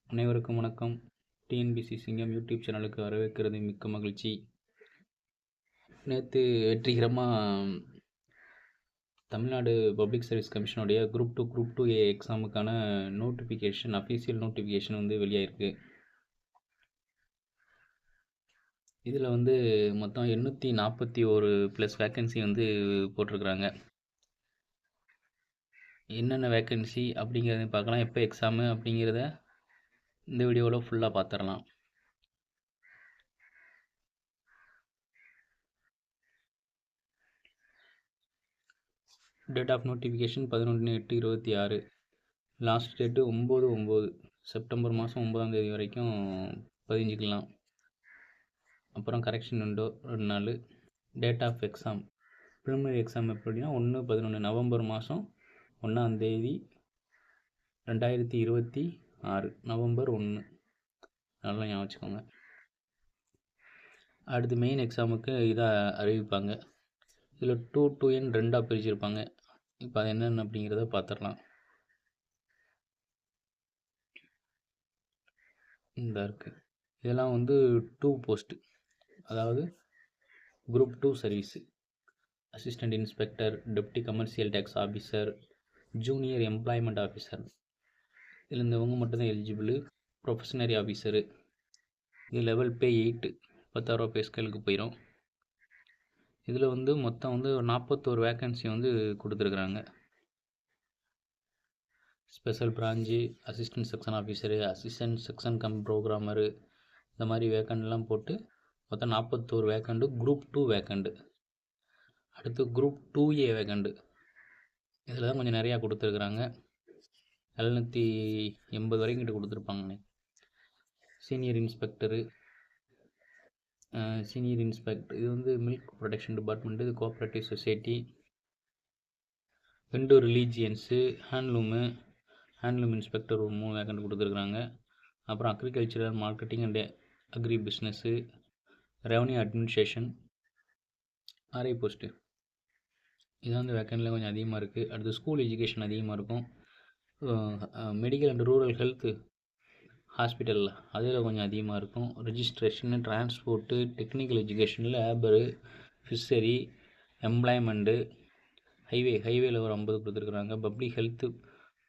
அனைவருக்கும் வணக்கம். டிஎன்பிசி சிங்கம் யூடியூப் சேனலுக்கு வரவேற்கிறது மிக்க மகிழ்ச்சி. நேற்று வெற்றிகரமாக தமிழ்நாடு பப்ளிக் சர்வீஸ் கமிஷனுடைய குரூப் டூ ஏ எக்ஸாமுக்கான நோட்டிஃபிகேஷன், அஃபீஷியல் நோட்டிஃபிகேஷன் வெளியாயிருக்கு. இதில் மொத்தம் 841 ப்ளஸ் வேக்கன்சி போட்டிருக்கிறாங்க. என்னென்ன வேக்கன்சி அப்படிங்கிறத பார்க்கலாம். எப்போ எக்ஸாமு அப்படிங்கிறத இந்த வீடியோவில் ஃபுல்லாக பார்த்துடலாம். Date of notification 11/8/26. Last date 9/9 September மாதம் 9ஆம் தேதி வரைக்கும் பதிஞ்சிக்கலாம். அப்புறம் கரெக்ஷன் விண்டோ 2 நாள். Date of exam, preliminary exam எப்படின்னா 1/11 நவம்பர் மாதம் 1ஆம் தேதி 2026 நவம்பர் 1. நல்லா ஞாபகம் வச்சுக்கோங்க. அடுத்து மெயின் எக்ஸாமுக்கு இதாக அறிவிப்பாங்க. இதில் 2N 2ஆக பிரிச்சிருப்பாங்க. இப்போ அது என்னென்ன அப்படிங்கிறத பார்த்துடலாம். இந்த இருக்குது. இதெல்லாம் 2 போஸ்ட்டு, அதாவது group 2 service. Assistant inspector, deputy commercial tax officer, junior employment officer. இதில் இவங்க மட்டும்தான் எலிஜிபிள். Probationary officer. இது லெவல் பே 8, 10,000 பே ஸ்கேலுக்கு போயிடும். இதில் மொத்தம் 41 வேக்கன்சி கொடுத்துருக்குறாங்க. Special branch, assistant section officer, assistant section cum programmer, இந்த மாதிரி வேக்கண்ட்லாம் போட்டு மொத்தம் 41 வேக்கண்டு. குரூப் 2 வேக்கண்டு. அடுத்து குரூப் 2A வேக்கண்டு. இதில் தான் கொஞ்சம் நிறையா கொடுத்துருக்குறாங்க. 780 வரைக்கும் கிட்ட கொடுத்துருப்பாங்கண்ணே. சீனியர் இன்ஸ்பெக்டர் இது மில்க் ப்ரொடக்ஷன் டிபார்ட்மெண்ட்டு, இது cooperative society. Hindu religions, handloom inspector ஒரு 3 வேக்கண்ட் கொடுத்துருக்குறாங்க. அப்புறம் agricultural marketing and agri business, revenue administration 6 post. இது வேக்கண்டில் கொஞ்சம் அதிகமாக இருக்குது. அடுத்து ஸ்கூல் எஜுகேஷன் அதிகமாக இருக்கும். மெடிக்கல் அண்ட் ரூரல் ஹெல்த்து ஹாஸ்பிட்டலில் அதில் கொஞ்சம் அதிகமாக இருக்கும். ரெஜிஸ்ட்ரேஷனு, டிரான்ஸ்போர்ட்டு, டெக்னிக்கல் எஜுகேஷனில் லேபரு, ஃபிஷரி, எம்ப்ளாய்மெண்ட்டு, ஹைவேல ஒரு 50 கொடுத்துருக்குறாங்க. பப்ளிக் ஹெல்த்து,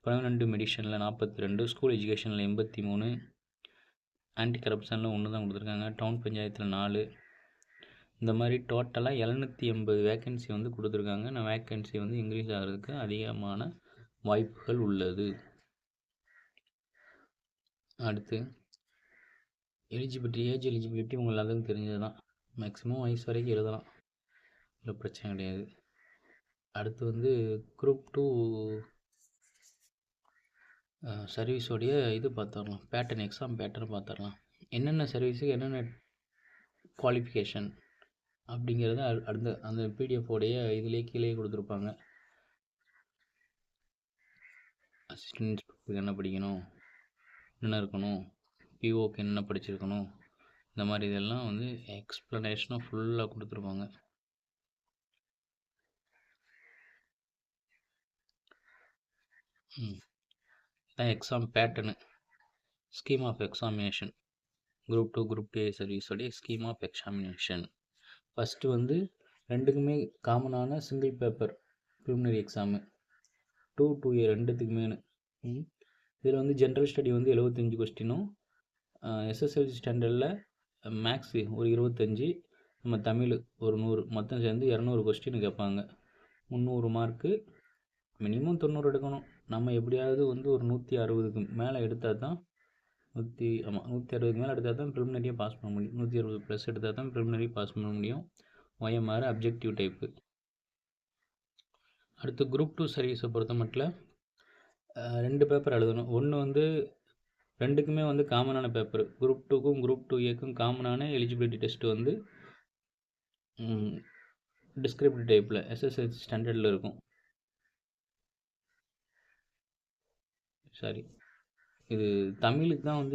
பர்மனெண்ட் மெடிஷனில் 42, ஸ்கூல் எஜுகேஷனில் 83, ஆன்டி கரப்ஷனில் 1 தான் கொடுத்துருக்காங்க. டவுன் பஞ்சாயத்தில் 4. இந்த மாதிரி டோட்டலாக 780 வேக்கன்சி கொடுத்துருக்காங்க. நான் வேக்கன்சி இன்க்ரீஸ் ஆகிறதுக்கு அதிகமான வாய்ப்புகள் உள்ளது. அடுத்து ஏஜ் எலிஜிபிலிட்டி உங்களுக்கு எல்லாத்துக்கும் தெரிஞ்சது தான். மேக்ஸிமம் வயசு வரைக்கும் எழுதலாம், இல்லை பிரச்சனை கிடையாது. அடுத்து குரூப் 2 சர்வீஸோடைய இது பார்த்துடலாம். பேட்டர்ன், எக்ஸாம் பேட்டர்ன் பார்த்துடலாம். என்னென்ன சர்வீஸுக்கு என்னென்ன குவாலிஃபிகேஷன் அப்படிங்கிறத அந்த பிடிஎஃபோடைய இதிலே கீழே கொடுத்துருப்பாங்க. அசிஸ்டன்ட் இன்ஸ்பெக்டருக்கு என்ன படிக்கணும், என்ன இருக்கணும், பிஓக்கு என்ன படிச்சிருக்கணும், இந்த மாதிரி இதெல்லாம் எக்ஸ்ப்ளனேஷனாக ஃபுல்லாக கொடுத்துருப்பாங்க. இதான் exam pattern, scheme of examination. Group 2 group 2 சர்வீஸோடைய ஸ்கீம் ஆஃப் எக்ஸாமினேஷன். ஃபஸ்ட்டு ரெண்டுக்குமே காமனான single paper preliminary exam. 2A ரெண்டுத்துக்குமே. இதில் ஜென்ரல் ஸ்டடி 75 கொஸ்டினும், எஸ்எஸ்எல்சி ஸ்டாண்டர்டில் மேக்ஸு ஒரு 25, நம்ம தமிழ் ஒரு 100, மொத்தம் சேர்ந்து 200 கொஸ்டின் கேட்பாங்க. 300 மார்க்கு. மினிமம் 90 எடுக்கணும். நம்ம எப்படியாவது ஒரு 160க்கு மேலே எடுத்தால் தான் 160க்கு மேலே எடுத்தால் தான் ப்ரிலிமினரியை பாஸ் பண்ண முடியும். 160 ப்ளஸ் எடுத்தால் தான் ப்ரிலிமினரி பாஸ் பண்ண முடியும். OMR objective type. அடுத்து குரூப் 2 சர்வீஸை பொறுத்த மட்டும் 2 பேப்பர் எழுதணும். ஒன்று ரெண்டுக்குமே காமனான பேப்பர். குரூப் 2க்கும் குரூப் 2Aக்கும் காமனான எலிஜிபிலிட்டி டெஸ்ட்டு டிஸ்கிரிப்டிவ் டைப்பில் எஸ்எஸ்எல்சி ஸ்டாண்டர்டில் இருக்கும். சாரி, இது தமிழுக்கு தான்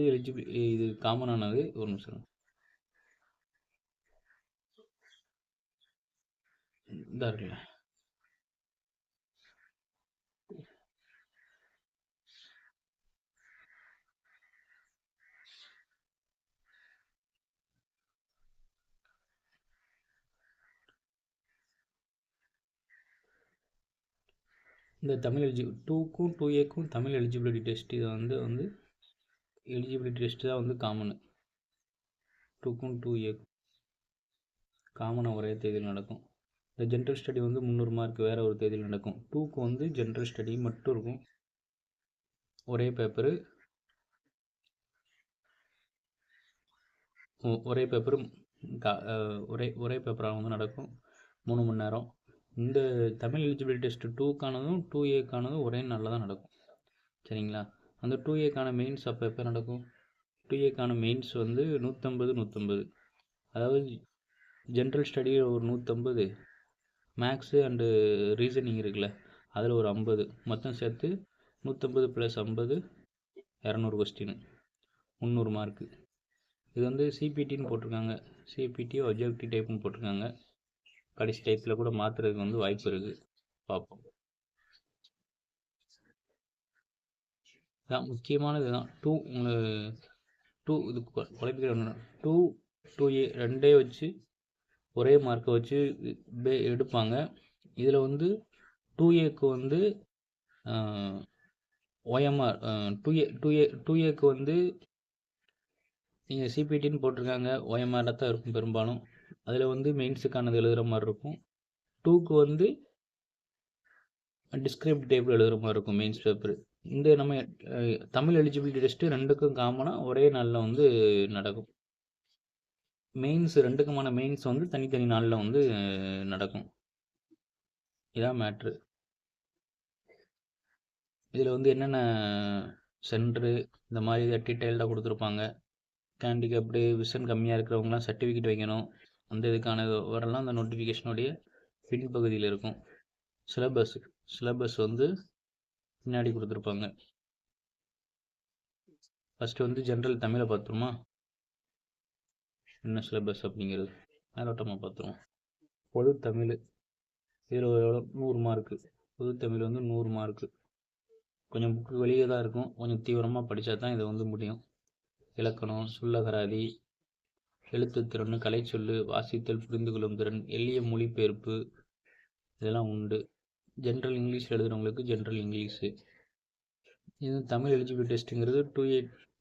இது காமனானது. ஒரு நிமிஷம் இதாக இருக்குல்ல, இந்த தமிழ் டூக்கும் 2Aக்கும் தமிழ் எலிஜிபிலிட்டி டெஸ்ட் இதை வந்து எலிஜிபிலிட்டி டெஸ்ட் தான் வந்து காமனு. 2க்கும் 2Aக்கும் காமனாக ஒரே தேதியில் நடக்கும். இந்த ஜென்ரல் ஸ்டடி வந்து 300 மார்க் வேறு ஒரு தேதியில் நடக்கும். 2க்கு வந்து ஜென்ரல் ஸ்டடி மட்டும் இருக்கும், ஒரே பேப்பரு, ஒரே பேப்பரு ஒரே பேப்பராக வந்து நடக்கும், 3 மணி நேரம். இந்த தமிழ் எலிஜிபிலிட்டி டெஸ்ட்டு 2க்கானதும் 2Aக்கானதும் ஒரே நாளில் தான் நடக்கும். சரிங்களா? அந்த 2Aக்கான மெயின்ஸ் அப்போ எப்போ நடக்கும்? 2Aக்கான மெயின்ஸ் வந்து 150, அதாவது ஜென்ரல் ஸ்டடி ஒரு 150, மேக்ஸு அண்டு ரீசனிங் இருக்குல்ல அதில் ஒரு 50, மொத்தம் சேர்த்து 150 + 50 200 கொஸ்டின், 300 மார்க்கு. இது வந்து சிபிடின்னு போட்டிருக்காங்க, சிபிடி ஒப்ஜெக்டிவ் டைப்னு போட்டிருக்காங்க. கடைசி டைப்பில் கூட மாற்றுறதுக்கு வந்து வாய்ப்பு இருக்குது, பார்ப்போம். இதான் முக்கியமானது தான். இது குழப்பிக்கிற 2A ரெண்டே வச்சு ஒரே மார்க்கை வச்சு எடுப்பாங்க. இதில் வந்து 2Aக்கு வந்து OMR 2Aக்கு வந்து நீங்கள் சிபிடின்னு போட்டிருக்காங்க, OMR தான் இருக்கும் பெரும்பாலும். அதில் வந்து மெயின்ஸுக்கானது எழுதுகிற மாதிரி இருக்கும். 2க்கு வந்து டிஸ்கிரிப்ட் டைப்பில் எழுதுகிற மாதிரி இருக்கும் மெயின்ஸ் பேப்பர். இந்த நம்ம தமிழ் எலிஜிபிலிட்டி டெஸ்ட்டு 2க்கும் காமனாக ஒரே நாளில் வந்து நடக்கும். மெயின்ஸ் 2க்குமான மெயின்ஸ் வந்து தனித்தனி நாளில் வந்து நடக்கும். இதான் மேட்ரு. இதில் வந்து என்னென்ன சென்ட்ரு இந்த மாதிரி டீட்டெயில்டாக கொடுத்துருப்பாங்க. ஹேண்டிகேப்டு, விஷன் கம்மியாக இருக்கிறவங்களாம் சர்டிஃபிகேட் வைக்கணும், அந்த இதுக்கான வரலாம் அந்த நோட்டிஃபிகேஷனுடைய பின்பகுதியில் இருக்கும். சிலபஸ் வந்து பின்னாடி கொடுத்துருப்பாங்க. ஃபஸ்ட்டு வந்து ஜென்ரல் தமிழை பார்த்துருமா, என்ன சிலபஸ் அப்படிங்கிறது மேலோட்டமாக பார்த்துருவோம். பொது தமிழ் இதில் 100 மார்க்கு. பொது தமிழ் வந்து 100 மார்க்கு. கொஞ்சம் புக்கு வெளியே தான் இருக்கும், கொஞ்சம் தீவிரமாக படித்தா தான் இதை வந்து முடியும். இலக்கணம், சொல்லகராதி, எழுத்துத்திறன், கலைச்சொல், வாசித்தல், புரிந்து கொள்ளும் திறன், எளிய மொழிபெயர்ப்பு இதெல்லாம் உண்டு. ஜென்ரல் இங்கிலீஷ் எழுதுகிறவங்களுக்கு ஜென்ரல் இங்கிலீஷு. இது தமிழ் எலிஜிபிலிட்டி டெஸ்ட்டுங்கிறது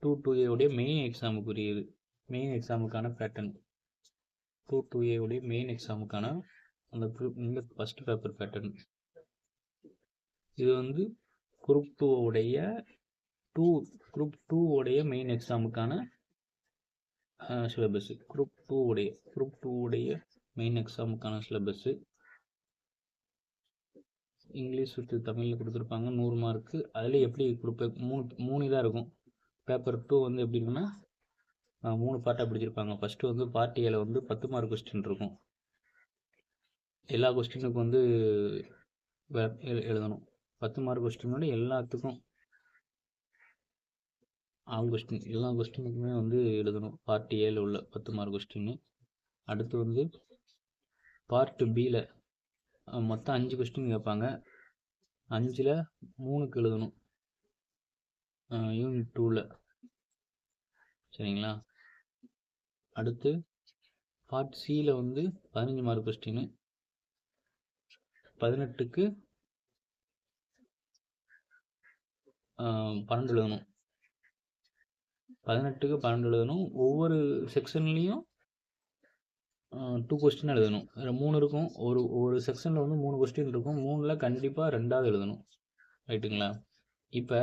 2A உடைய மெயின் எக்ஸாமுக்குரியது, மெயின் எக்ஸாமுக்கான பேட்டர்ன். 2A உடைய மெயின் எக்ஸாமுக்கான இந்த ஃபஸ்ட் பேப்பர் பேட்டர்ன். இது வந்து குரூப் 2 உடைய மெயின் எக்ஸாமுக்கான சிலபஸ். குரூப் 2 உடைய மெயின் எக்ஸாமுக்கான சிலபஸ்ஸு. இங்கிலீஷ் வித் தமிழில் கொடுத்துருப்பாங்க 100 மார்க்கு. அதில் எப்படி கொடுப்பேன், மூணு இதாக இருக்கும். பேப்பர் 2 வந்து எப்படி இருக்குன்னா 3 பார்ட்டாக பிடிச்சிருப்பாங்க. ஃபஸ்ட்டு வந்து பார்ட் ஏல வந்து 10 மார்க் கொஸ்டின் இருக்கும். எல்லா கொஸ்டினுக்கும் வந்து எழுதணும். 10 மார்க் கொஸ்டினோட எல்லாத்துக்கும் கொஸ்டின், எல்லா கொஸ்டினுக்குமே வந்து எழுதணும். பார்ட் ஏல உள்ள 10 மார்க் கொஸ்டின்னு. அடுத்து வந்து பார்ட் பியில் மொத்தம் 5 கொஸ்டின் கேட்பாங்க. 5ல் 3க்கு எழுதணும் யூனிட் 2ல். சரிங்களா? அடுத்து பார்ட் சியில் வந்து 15 மார்க் கொஸ்டின், 18க்கு 12 எழுதணும். 18க்கு 12 எழுதணும். ஒவ்வொரு செக்ஷன்லேயும் 2 கொஸ்டின் எழுதணும். 3 இருக்கும். ஒரு செக்ஷனில் வந்து 3 கொஸ்டின் இருக்கும். 3ல் கண்டிப்பாக 2வது எழுதணும். ரைட்டுங்களா? இப்போ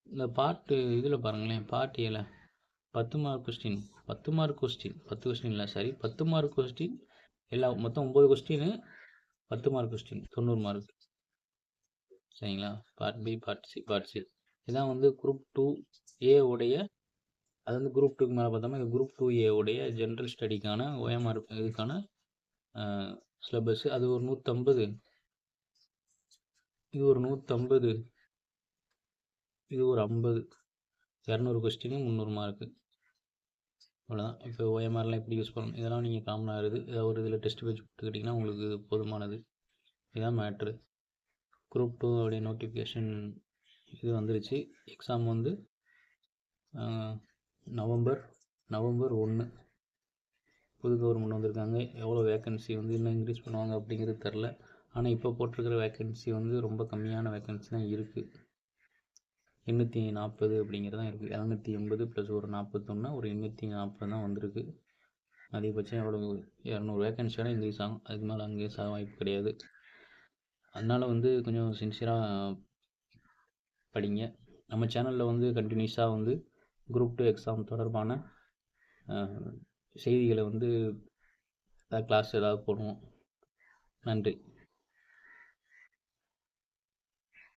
இந்த பார்ட்டு இதில் பாருங்களேன், பார்ட் ஏல 10 மார்க் கொஸ்டின் 10 கொஸ்டின் இல்லை, சாரி 10 மார்க் கொஸ்டின் எல்லா மொத்தம் 9 கொஸ்டின், 10 மார்க் கொஸ்டின் 90 மார்க். சரிங்களா? பார்ட் பி, பார்ட் சி இதான் வந்து குரூப் 2A உடைய, அது வந்து குரூப் 2க்கு மேலே பார்த்தோம்னா இது குரூப் 2A உடைய ஜென்ரல் ஸ்டடிக்கான OMR இதுக்கான சிலபஸ். அது ஒரு 150, இது ஒரு 150, இது ஒரு 50, 200 கொஸ்டின் 300 மார்க்கு. அவ்வளோதான். இப்போ OMRலாம் எப்படி யூஸ் பண்ணணும் இதெல்லாம் நீங்கள் காமனாக இருக்குது. ஏதாவது ஒரு இதில் டெஸ்ட் பேஜ் கொடுத்துக்கிட்டிங்கன்னா உங்களுக்கு போதுமானது. இதுதான் மேட்ரு. குரூப் 2 உடைய நோட்டிஃபிகேஷன் இது வந்துருச்சு. எக்ஸாம் வந்து நவம்பர் 1 புது கவர்மெண்ட் வந்திருக்காங்க. எவ்வளோ வேக்கன்சி வந்து இன்னும் இன்க்ரீஸ் பண்ணுவாங்க அப்படிங்கிறது தெரில. ஆனால் இப்போ போட்டிருக்கிற வேக்கன்சி வந்து ரொம்ப கம்மியான வேக்கன்சி தான் இருக்குது. 840 அப்படிங்கிறது தான் இருக்குது. 780 ப்ளஸ் ஒரு 41, ஒரு 840 தான் வந்திருக்கு. அதிகபட்சம் எவ்வளோ 200 வேக்கன்சி வேணால் இன்க்ரீஸ் ஆகும். அதுக்கு மேலே இன்க்ரீஸ் ஆக வாய்ப்பு கிடையாது. அதனால் வந்து கொஞ்சம் சின்சியராக படிங்க. நம்ம சேனலில் வந்து கண்டினியூஸாக வந்து குரூப் 2 எக்ஸாம் தொடர்பான செய்திகளை வந்து கிளாஸ் ஏதாவது போடுவோம். நன்றி.